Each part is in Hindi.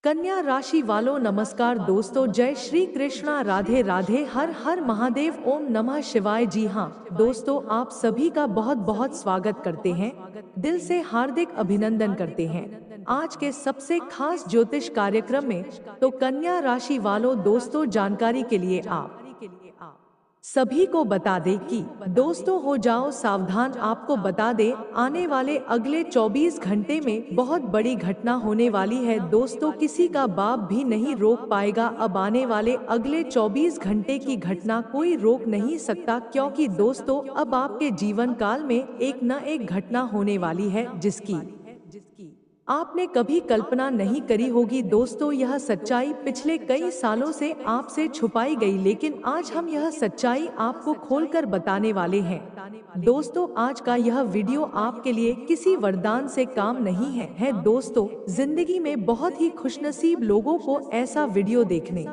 कन्या राशि वालों नमस्कार दोस्तों, जय श्री कृष्णा, राधे राधे, हर हर महादेव, ओम नमः शिवाय। जी हाँ दोस्तों, आप सभी का बहुत बहुत स्वागत करते हैं, दिल से हार्दिक अभिनंदन करते हैं आज के सबसे खास ज्योतिष कार्यक्रम में। तो कन्या राशि वालों दोस्तों, जानकारी के लिए आप सभी को बता दें कि दोस्तों हो जाओ सावधान। आपको बता दें, आने वाले अगले 24 घंटे में बहुत बड़ी घटना होने वाली है दोस्तों, किसी का बाप भी नहीं रोक पाएगा। अब आने वाले अगले 24 घंटे की घटना कोई रोक नहीं सकता, क्योंकि दोस्तों अब आपके जीवन काल में एक न एक घटना होने वाली है जिसकी आपने कभी कल्पना नहीं करी होगी। दोस्तों यह सच्चाई पिछले कई सालों से आपसे छुपाई गई, लेकिन आज हम यह सच्चाई आपको खोलकर बताने वाले हैं। दोस्तों आज का यह वीडियो आपके लिए किसी वरदान से काम नहीं है दोस्तों, जिंदगी में बहुत ही खुशनसीब लोगों को ऐसा वीडियो देखने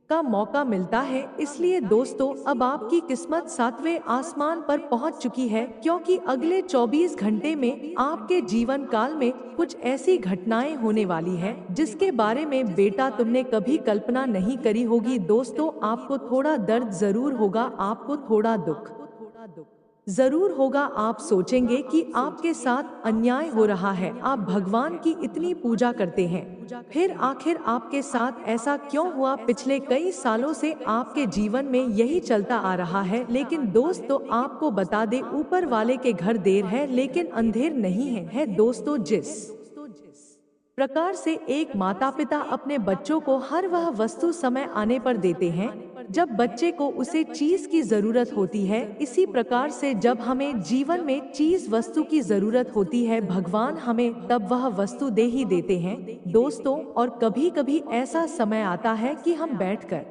का मौका मिलता है। इसलिए दोस्तों अब आपकी किस्मत सातवें आसमान पर पहुंच चुकी है, क्योंकि अगले 24 घंटे में आपके जीवन काल में कुछ ऐसी घटनाएं होने वाली है जिसके बारे में बेटा तुमने कभी कल्पना नहीं करी होगी। दोस्तों आपको थोड़ा दर्द जरूर होगा, आपको थोड़ा दुख जरूर होगा। आप सोचेंगे कि आपके साथ अन्याय हो रहा है, आप भगवान की इतनी पूजा करते हैं, फिर आखिर आपके साथ ऐसा क्यों हुआ। पिछले कई सालों से आपके जीवन में यही चलता आ रहा है, लेकिन दोस्तों आपको बता दे, ऊपर वाले के घर देर है लेकिन अंधेर नहीं है दोस्तों। जिस प्रकार से एक माता पिता अपने बच्चों को हर वह वस्तु समय आने पर देते हैं जब बच्चे को उसे चीज की जरूरत होती है, इसी प्रकार से जब हमें जीवन में चीज वस्तु की जरूरत होती है, भगवान हमें तब वह वस्तु दे ही देते हैं दोस्तों। और कभी कभी ऐसा समय आता है कि हम बैठकर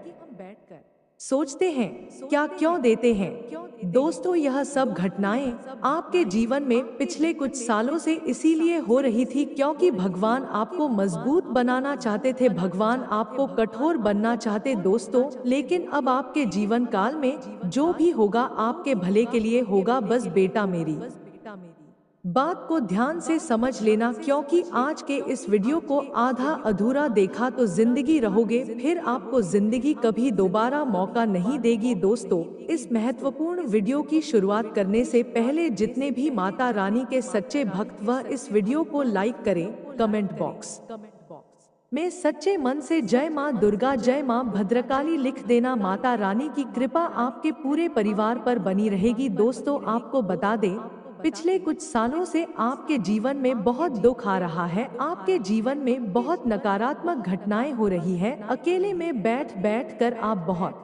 सोचते हैं क्या क्यों देते हैं। दोस्तों यह सब घटनाएं आपके जीवन में पिछले कुछ सालों से इसीलिए हो रही थी क्योंकि भगवान आपको मजबूत बनाना चाहते थे, भगवान आपको कठोर बनना चाहते दोस्तों। लेकिन अब आपके जीवन काल में जो भी होगा आपके भले के लिए होगा। बस बेटा मेरी बात को ध्यान से समझ लेना, क्योंकि आज के इस वीडियो को आधा अधूरा देखा तो जिंदगी रहोगे, फिर आपको जिंदगी कभी दोबारा मौका नहीं देगी। दोस्तों इस महत्वपूर्ण वीडियो की शुरुआत करने से पहले जितने भी माता रानी के सच्चे भक्त वह इस वीडियो को लाइक करें, कमेंट बॉक्स में सच्चे मन से जय माँ दुर्गा, जय माँ भद्रकाली लिख देना। माता रानी की कृपा आपके पूरे परिवार पर बनी रहेगी। दोस्तों आपको बता दें, पिछले कुछ सालों से आपके जीवन में बहुत दुख आ रहा है, आपके जीवन में बहुत नकारात्मक घटनाएं हो रही है, अकेले में बैठ बैठ कर आप बहुत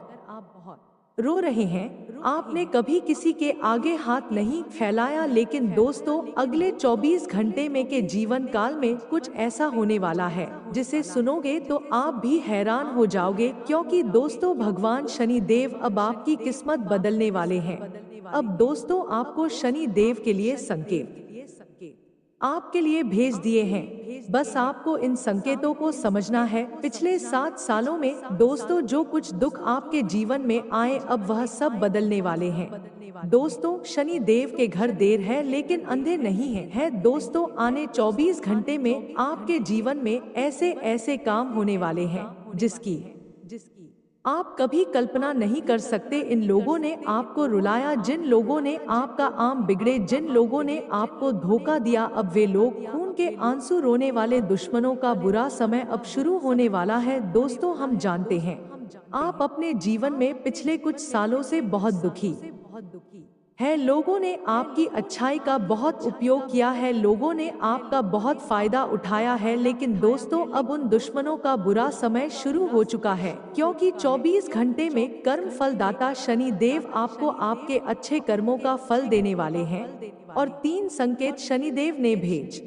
रो रहे हैं। आपने कभी किसी के आगे हाथ नहीं फैलाया, लेकिन दोस्तों अगले 24 घंटे में के जीवन काल में कुछ ऐसा होने वाला है जिसे सुनोगे तो आप भी हैरान हो जाओगे, क्योंकि दोस्तों भगवान शनि देव अब आपकी किस्मत बदलने वाले हैं। अब दोस्तों आपको शनि देव के लिए संकेत आपके लिए भेज दिए हैं, बस आपको इन संकेतों को समझना है। पिछले 7 सालों में दोस्तों जो कुछ दुख आपके जीवन में आए अब वह सब बदलने वाले हैं दोस्तों। शनि देव के घर देर है लेकिन अंधे नहीं है दोस्तों। आने 24 घंटे में आपके जीवन में ऐसे ऐसे काम होने वाले हैं जिसकी आप कभी कल्पना नहीं कर सकते। इन लोगों ने आपको रुलाया, जिन लोगों ने आपका आम बिगड़े, जिन लोगों ने आपको धोखा दिया, अब वे लोग खून के आंसू रोने वाले दुश्मनों का बुरा समय अब शुरू होने वाला है। दोस्तों हम जानते हैं आप अपने जीवन में पिछले कुछ सालों से बहुत दुखी है, लोगों ने आपकी अच्छाई का बहुत उपयोग किया है, लोगों ने आपका बहुत फायदा उठाया है, लेकिन दोस्तों अब उन दुश्मनों का बुरा समय शुरू हो चुका है, क्योंकि 24 घंटे में कर्म फलदाता शनि देव आपको आपके अच्छे कर्मों का फल देने वाले हैं। और 3 संकेत शनिदेव ने भेज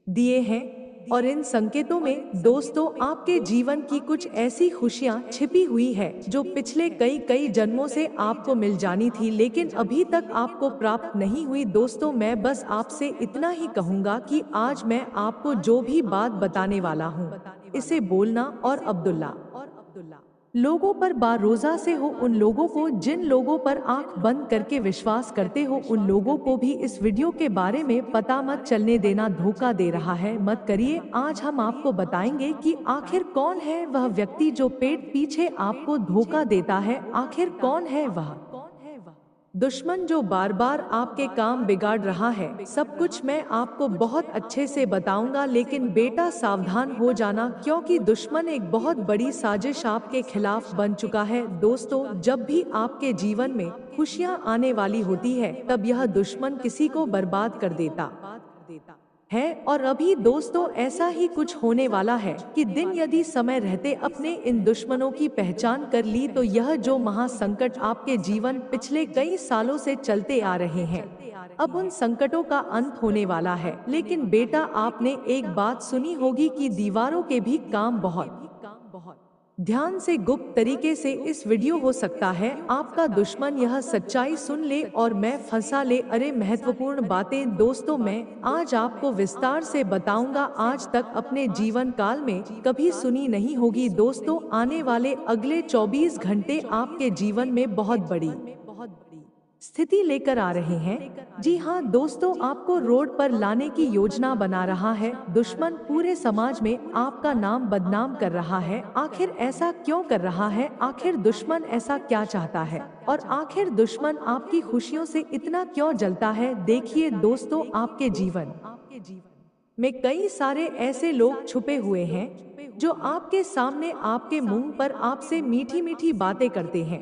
दिए हैं, और इन संकेतों में दोस्तों आपके जीवन की कुछ ऐसी खुशियां छिपी हुई है जो पिछले कई जन्मों से आपको मिल जानी थी, लेकिन अभी तक आपको प्राप्त नहीं हुई। दोस्तों मैं बस आपसे इतना ही कहूंगा कि आज मैं आपको जो भी बात बताने वाला हूँ इसे बोलना और अब्दुल्ला लोगों पर भरोसा से हो, उन लोगों को जिन लोगों पर आंख बंद करके विश्वास करते हो, उन लोगों को भी इस वीडियो के बारे में पता मत चलने देना। धोखा दे रहा है, मत करिए। आज हम आपको बताएंगे कि आखिर कौन है वह व्यक्ति जो पेट पीछे आपको धोखा देता है। आखिर कौन है वह दुश्मन जो बार बार आपके काम बिगाड़ रहा है। सब कुछ मैं आपको बहुत अच्छे से बताऊंगा, लेकिन बेटा सावधान हो जाना, क्योंकि दुश्मन एक बहुत बड़ी साजिश आपके खिलाफ बन चुका है। दोस्तों, जब भी आपके जीवन में खुशियां आने वाली होती है, तब यह दुश्मन किसी को बर्बाद कर देता है। और अभी दोस्तों ऐसा ही कुछ होने वाला है कि दिन यदि समय रहते अपने इन दुश्मनों की पहचान कर ली, तो यह जो महासंकट आपके जीवन पिछले कई सालों से चलते आ रहे हैं, अब उन संकटों का अंत होने वाला है। लेकिन बेटा, आपने एक बात सुनी होगी कि दीवारों के भी काम बहुत ध्यान से गुप्त तरीके से इस वीडियो हो सकता है आपका दुश्मन यह सच्चाई सुन ले और मैं फंसा ले। अरे महत्वपूर्ण बातें दोस्तों मैं आज आपको विस्तार से बताऊंगा, आज तक अपने जीवन काल में कभी सुनी नहीं होगी। दोस्तों, आने वाले अगले 24 घंटे आपके जीवन में बहुत बड़ी स्थिति लेकर आ रहे हैं। जी हाँ दोस्तों, आपको रोड पर लाने की योजना बना रहा है। दुश्मन पूरे समाज में आपका नाम बदनाम कर रहा है। आखिर ऐसा क्यों कर रहा है? आखिर दुश्मन ऐसा क्या चाहता है? और आखिर दुश्मन आपकी खुशियों से इतना क्यों जलता है? देखिए दोस्तों, आपके जीवन में कई सारे ऐसे लोग छुपे हुए हैं जो आपके सामने आपके मुंह पर आपसे मीठी मीठी बातें करते हैं,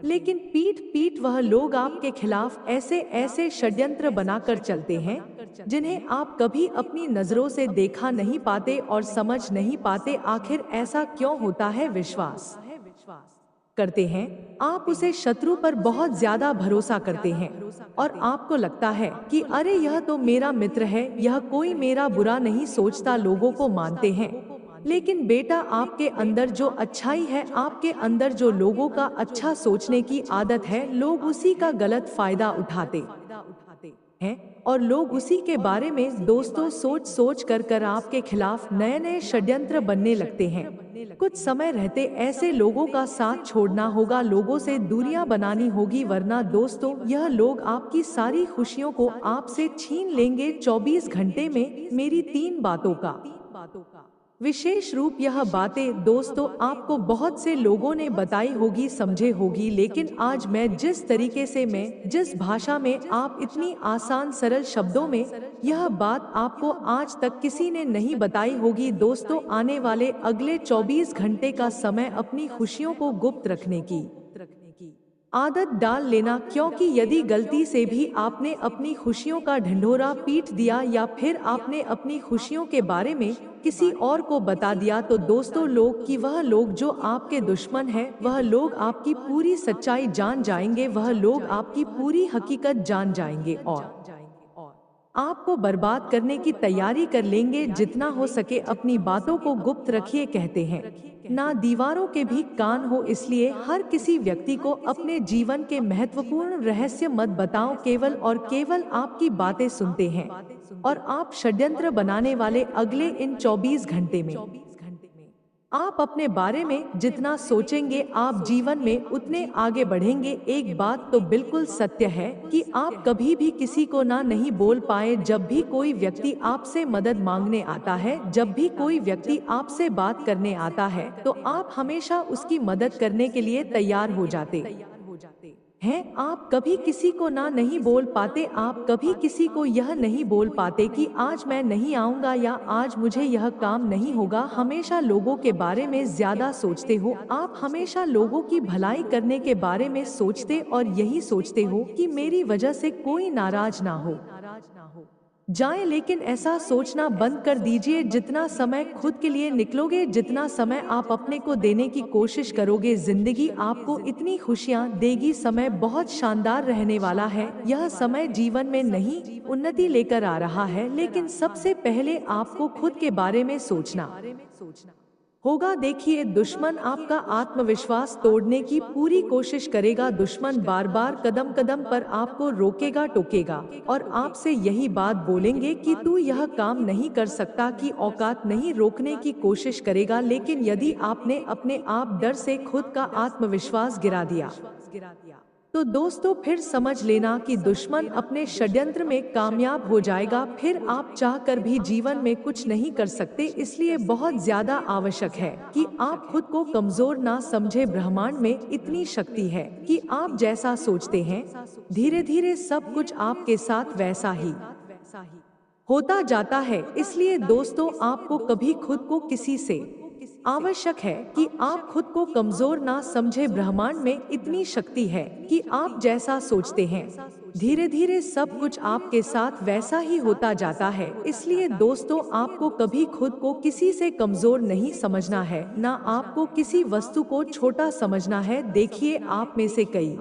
लेकिन पीठ पीठ वह लोग आपके खिलाफ ऐसे ऐसे षड्यंत्र बनाकर चलते हैं जिन्हें आप कभी अपनी नजरों से देखा नहीं पाते और समझ नहीं पाते। आखिर ऐसा क्यों होता है? विश्वास करते हैं आप उसे शत्रु पर बहुत ज्यादा भरोसा करते हैं और आपको लगता है कि अरे यह तो मेरा मित्र है, यह कोई मेरा बुरा नहीं सोचता। लोगों को मानते हैं, लेकिन बेटा आपके अंदर जो अच्छाई है, आपके अंदर जो लोगों का अच्छा सोचने की आदत है, लोग उसी का गलत फायदा उठाते हैं और लोग उसी के बारे में दोस्तों सोच सोच कर आपके खिलाफ नए नए षड्यंत्र बनने लगते हैं। कुछ समय रहते ऐसे लोगों का साथ छोड़ना होगा, लोगों से दूरियां बनानी होगी, वरना दोस्तों यह लोग आपकी सारी खुशियों को आपसे छीन लेंगे 24 घंटे में। मेरी 3 बातों का विशेष रूप यह बातें दोस्तों आपको बहुत से लोगों ने बताई होगी, समझे होगी, लेकिन आज मैं जिस तरीके से जिस भाषा में आप इतनी आसान सरल शब्दों में यह बात आपको आज तक किसी ने नहीं बताई होगी। दोस्तों, आने वाले अगले 24 घंटे का समय अपनी खुशियों को गुप्त रखने की आदत डाल लेना, क्योंकि यदि गलती से भी आपने अपनी खुशियों का ढिंढोरा पीट दिया या फिर आपने अपनी खुशियों के बारे में किसी और को बता दिया, तो दोस्तों वह लोग जो आपके दुश्मन हैं, वह लोग आपकी पूरी सच्चाई जान जाएंगे, वह लोग आपकी पूरी हकीकत जान जाएंगे और आपको बर्बाद करने की तैयारी कर लेंगे। जितना हो सके अपनी बातों को गुप्त रखिए। कहते हैं ना दीवारों के भी कान हो, इसलिए हर किसी व्यक्ति को अपने जीवन के महत्वपूर्ण रहस्य मत बताओ। केवल और केवल आपकी बातें सुनते हैं और आप षड्यंत्र बनाने वाले अगले इन 24 घंटे में आप अपने बारे में जितना सोचेंगे, आप जीवन में उतने आगे बढ़ेंगे। एक बात तो बिल्कुल सत्य है कि आप कभी भी किसी को ना नहीं बोल पाए। जब भी कोई व्यक्ति आपसे मदद मांगने आता है, जब भी कोई व्यक्ति आपसे बात करने आता है, तो आप हमेशा उसकी मदद करने के लिए तैयार हो जाते हैं। आप कभी किसी को ना नहीं बोल पाते, आप कभी किसी को यह नहीं बोल पाते कि आज मैं नहीं आऊंगा या आज मुझे यह काम नहीं होगा। हमेशा लोगों के बारे में ज्यादा सोचते हो, आप हमेशा लोगों की भलाई करने के बारे में सोचते और यही सोचते हो कि मेरी वजह से कोई नाराज ना हो जाए। लेकिन ऐसा सोचना बंद कर दीजिए। जितना समय खुद के लिए निकलोगे, जितना समय आप अपने को देने की कोशिश करोगे, जिंदगी आपको इतनी खुशियां देगी। समय बहुत शानदार रहने वाला है। यह समय जीवन में नहीं उन्नति लेकर आ रहा है, लेकिन सबसे पहले आपको खुद के बारे में सोचना होगा। देखिए, दुश्मन आपका आत्मविश्वास तोड़ने की पूरी कोशिश करेगा। दुश्मन बार बार कदम कदम पर आपको रोकेगा, टोकेगा और आपसे यही बात बोलेंगे कि तू यह काम नहीं कर सकता, कि औकात नहीं। रोकने की कोशिश करेगा, लेकिन यदि आपने अपने आप डर से खुद का आत्मविश्वास गिरा दिया तो दोस्तों फिर समझ लेना कि दुश्मन अपने षड्यंत्र में कामयाब हो जाएगा। फिर आप चाहकर भी जीवन में कुछ नहीं कर सकते। इसलिए बहुत ज्यादा आवश्यक है कि आप खुद को कमजोर ना समझे। ब्रह्मांड में इतनी शक्ति है कि आप जैसा सोचते हैं, धीरे धीरे सब कुछ आपके साथ वैसा ही होता जाता है। इसलिए दोस्तों, आपको कभी खुद को किसी से आवश्यक है कि आप खुद को कमजोर ना समझे। ब्रह्मांड में इतनी शक्ति है कि आप जैसा सोचते हैं, धीरे धीरे सब कुछ आपके साथ वैसा ही होता जाता है। इसलिए दोस्तों, आपको कभी खुद को किसी से कमजोर नहीं समझना है, ना आपको किसी वस्तु को छोटा समझना है। देखिए, आप में से कई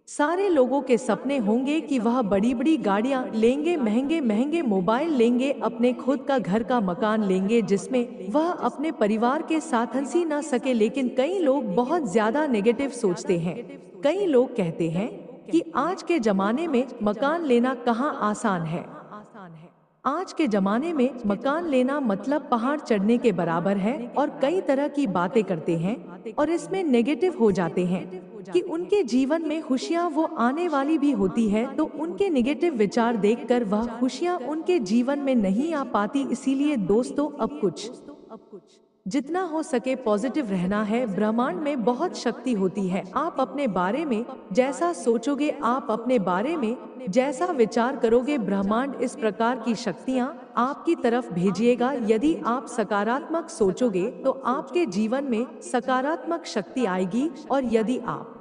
सारे लोगों के सपने होंगे कि वह बड़ी बड़ी गाड़ियां लेंगे, महंगे महंगे मोबाइल लेंगे, अपने खुद का घर का मकान लेंगे जिसमें वह अपने परिवार के साथ हंसी ना सके। लेकिन कई लोग बहुत ज्यादा नेगेटिव सोचते हैं। कई लोग कहते हैं कि आज के जमाने में मकान लेना कहाँ आसान है। आज के जमाने में मकान लेना मतलब पहाड़ चढ़ने के बराबर है, और कई तरह की बातें करते हैं और इसमें नेगेटिव हो जाते हैं कि उनके जीवन में खुशियां वो आने वाली भी होती है, तो उनके नेगेटिव विचार देखकर वह खुशियां उनके जीवन में नहीं आ पाती। इसीलिए दोस्तों, अब कुछ जितना हो सके पॉजिटिव रहना है। ब्रह्मांड में बहुत शक्ति होती है। आप अपने बारे में जैसा सोचोगे, आप अपने बारे में जैसा विचार करोगे, ब्रह्मांड इस प्रकार की शक्तियाँ आपकी तरफ भेजिएगा। यदि आप सकारात्मक सोचोगे तो आपके जीवन में सकारात्मक शक्ति आएगी, और यदि आप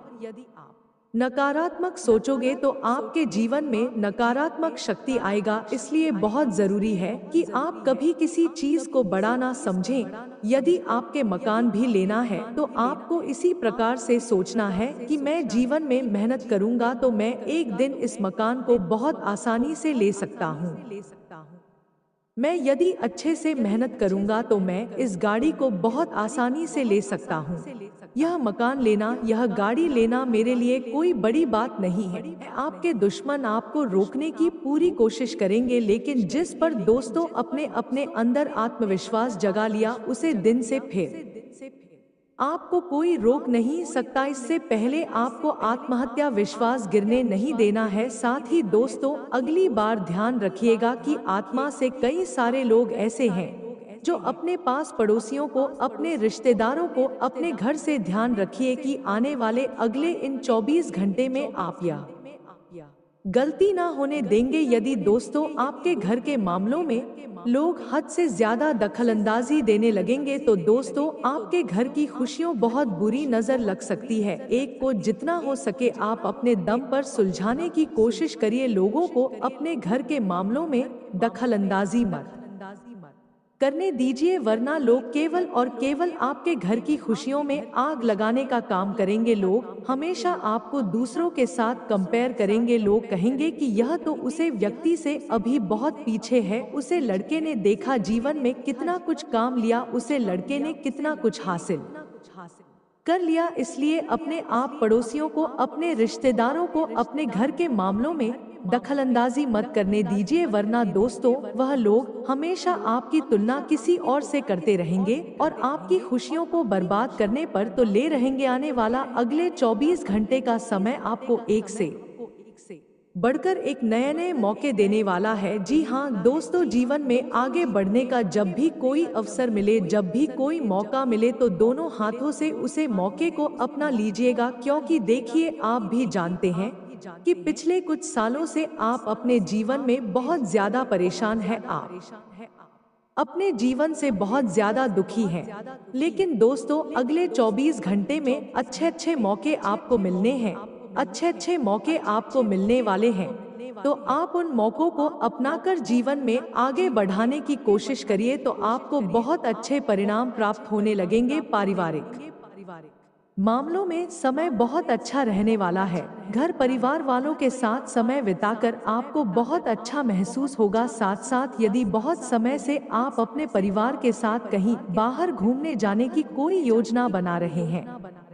नकारात्मक सोचोगे तो आपके जीवन में नकारात्मक शक्ति आएगा। इसलिए बहुत जरूरी है कि आप कभी किसी चीज को बड़ा ना समझें। यदि आपके मकान भी लेना है तो आपको इसी प्रकार से सोचना है कि मैं जीवन में मेहनत करूंगा तो मैं एक दिन इस मकान को बहुत आसानी से ले सकता हूँ। मैं यदि अच्छे से मेहनत करूंगा तो मैं इस गाड़ी को बहुत आसानी से ले सकता हूँ। यह मकान लेना, यह गाड़ी लेना मेरे लिए कोई बड़ी बात नहीं है। आपके दुश्मन आपको रोकने की पूरी कोशिश करेंगे, लेकिन जिस पर दोस्तों अपने अपने अंदर आत्मविश्वास जगा लिया, उसे दिन से फिर आपको कोई रोक नहीं सकता। इससे पहले आपको आत्महत्या विश्वास गिरने नहीं देना है। साथ ही दोस्तों, अगली बार ध्यान रखिएगा कि आत्मा से कई सारे लोग ऐसे हैं जो अपने पास पड़ोसियों को, अपने रिश्तेदारों को, अपने घर से ध्यान रखिए कि आने वाले अगले इन 24 घंटे में आप यह गलती ना होने देंगे। यदि दोस्तों आपके घर के मामलों में लोग हद से ज्यादा दखलंदाजी देने लगेंगे तो दोस्तों आपके घर की खुशियों बहुत बुरी नजर लग सकती है। एक को जितना हो सके आप अपने दम पर सुलझाने की कोशिश करिए। लोगों को अपने घर के मामलों में दखलंदाजी मत करने दीजिए, वरना लोग केवल और केवल आपके घर की खुशियों में आग लगाने का काम करेंगे। लोग हमेशा आपको दूसरों के साथ कंपेयर करेंगे। लोग कहेंगे कि यह तो उसे व्यक्ति से अभी बहुत पीछे है, उसे लड़के ने देखा जीवन में कितना कुछ काम लिया, उसे लड़के ने कितना कुछ हासिल कर लिया। इसलिए अपने आप पड़ोसियों को, अपने रिश्तेदारों को अपने घर के मामलों में दखलंदाजी मत करने दीजिए, वरना दोस्तों वह लोग हमेशा आपकी तुलना किसी और से करते रहेंगे और आपकी खुशियों को बर्बाद करने पर तो ले रहेंगे। आने वाला अगले 24 घंटे का समय आपको एक से बढ़कर एक नए नए मौके देने वाला है। जी हाँ दोस्तों, जीवन में आगे बढ़ने का जब भी कोई अवसर मिले, जब भी कोई मौका मिले, तो दोनों हाथों से उसे मौके को अपना लीजिएगा। क्योंकि देखिए, आप भी जानते हैं कि पिछले कुछ सालों से आप अपने जीवन में बहुत ज्यादा परेशान हैं, आप अपने जीवन से बहुत ज्यादा दुखी हैं। लेकिन दोस्तों, अगले 24 घंटे में अच्छे अच्छे मौके आपको मिलने हैं, अच्छे अच्छे मौके आपको मिलने वाले हैं। तो आप उन मौकों को अपनाकर जीवन में आगे बढ़ाने की कोशिश करिए, तो आपको बहुत अच्छे परिणाम प्राप्त होने लगेंगे। पारिवारिक मामलों में समय बहुत अच्छा रहने वाला है। घर परिवार वालों के साथ समय बिताकर आपको बहुत अच्छा महसूस होगा। साथ साथ यदि बहुत समय से आप अपने परिवार के साथ कहीं बाहर घूमने जाने की कोई योजना बना रहे हैं,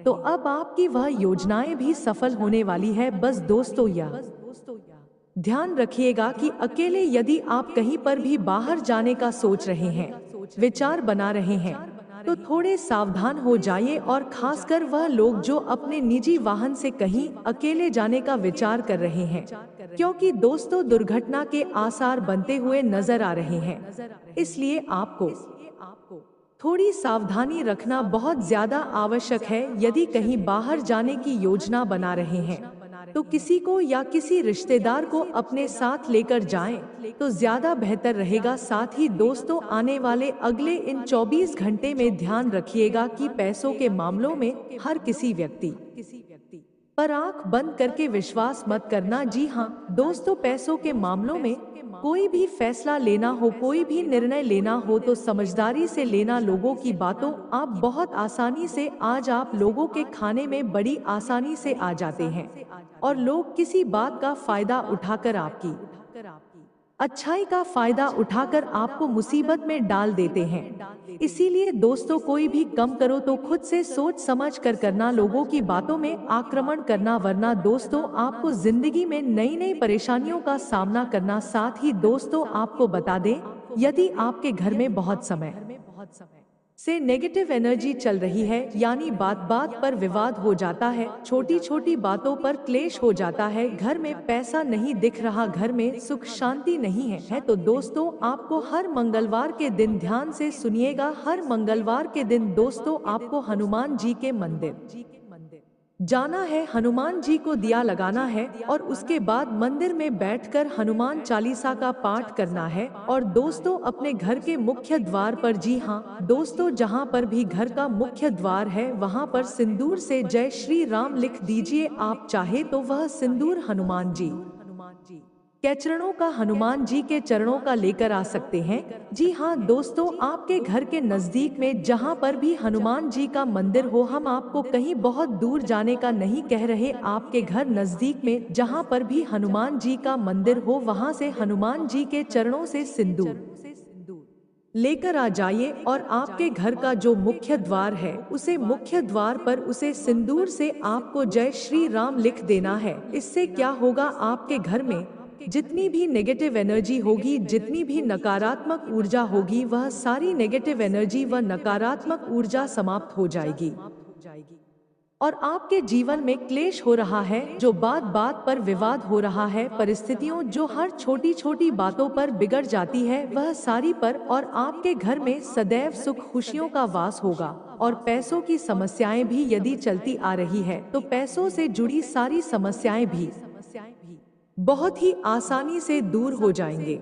तो अब आपकी वह योजनाएं भी सफल होने वाली है। बस दोस्तों यह ध्यान रखिएगा कि अकेले यदि आप कहीं पर भी बाहर जाने का सोच रहे हैं, विचार बना रहे हैं, तो थोड़े सावधान हो जाइए। और खासकर वह लोग जो अपने निजी वाहन से कहीं अकेले जाने का विचार कर रहे हैं, क्योंकि दोस्तों दुर्घटना के आसार बनते हुए नजर आ रहे हैं। इसलिए आपको थोड़ी सावधानी रखना बहुत ज्यादा आवश्यक है। यदि कहीं बाहर जाने की योजना बना रहे हैं, तो किसी को या किसी रिश्तेदार को अपने साथ लेकर जाएं तो ज्यादा बेहतर रहेगा। साथ ही दोस्तों, आने वाले अगले इन 24 घंटे में ध्यान रखिएगा कि पैसों के मामलों में हर किसी व्यक्ति पर आंख बंद करके विश्वास मत करना। जी हाँ दोस्तों, पैसों के मामलों में कोई भी फैसला लेना हो, कोई भी निर्णय लेना हो तो समझदारी से लेना। लोगों की बातों आप बहुत आसानी से, आज आप लोगों के खाने में बड़ी आसानी से आ जाते हैं और लोग किसी बात का फायदा उठाकर आपकी अच्छाई का फायदा उठाकर आपको मुसीबत में डाल देते हैं। इसीलिए दोस्तों, कोई भी कम करो तो खुद से सोच समझ कर करना, लोगों की बातों में आक्रमण करना, वरना दोस्तों आपको जिंदगी में नई नई परेशानियों का सामना करना। साथ ही दोस्तों आपको बता दें, यदि आपके घर में बहुत समय से नेगेटिव एनर्जी चल रही है, यानी बात बात पर विवाद हो जाता है, छोटी छोटी बातों पर क्लेश हो जाता है, घर में पैसा नहीं दिख रहा, घर में सुख शांति नहीं है, तो दोस्तों आपको हर मंगलवार के दिन, ध्यान से सुनिएगा, हर मंगलवार के दिन दोस्तों आपको हनुमान जी के मंदिर जाना है, हनुमान जी को दिया लगाना है और उसके बाद मंदिर में बैठकर हनुमान चालीसा का पाठ करना है। और दोस्तों अपने घर के मुख्य द्वार पर, जी हाँ दोस्तों, जहाँ पर भी घर का मुख्य द्वार है वहाँ पर सिंदूर से जय श्री राम लिख दीजिए। आप चाहे तो वह सिंदूर हनुमान जी के चरणों का, हनुमान जी के चरणों का लेकर आ सकते हैं। जी हाँ दोस्तों, आपके घर के नजदीक में जहाँ पर भी हनुमान जी का मंदिर हो, हम आपको कहीं बहुत दूर जाने का नहीं कह रहे, आपके घर नजदीक में जहाँ पर भी हनुमान जी का मंदिर हो, वहाँ से हनुमान जी के चरणों से सिंदूर लेकर आ जाइए और आपके घर का जो मुख्य द्वार है, उसे मुख्य द्वार पर उसे सिंदूर से आपको जय श्री राम लिख देना है। इससे क्या होगा, आपके घर में जितनी भी नेगेटिव एनर्जी होगी, जितनी भी नकारात्मक ऊर्जा होगी, वह सारी नेगेटिव एनर्जी व नकारात्मक ऊर्जा समाप्त हो जाएगी। और आपके जीवन में क्लेश हो रहा है, जो बात बात पर विवाद हो रहा है, परिस्थितियों जो हर छोटी छोटी बातों पर बिगड़ जाती है, वह सारी पर, और आपके घर में सदैव सुख खुशियों का वास होगा। और पैसों की समस्याएं भी यदि चलती आ रही है, तो पैसों से जुड़ी सारी समस्याएं भी बहुत ही आसानी से दूर हो जाएंगे।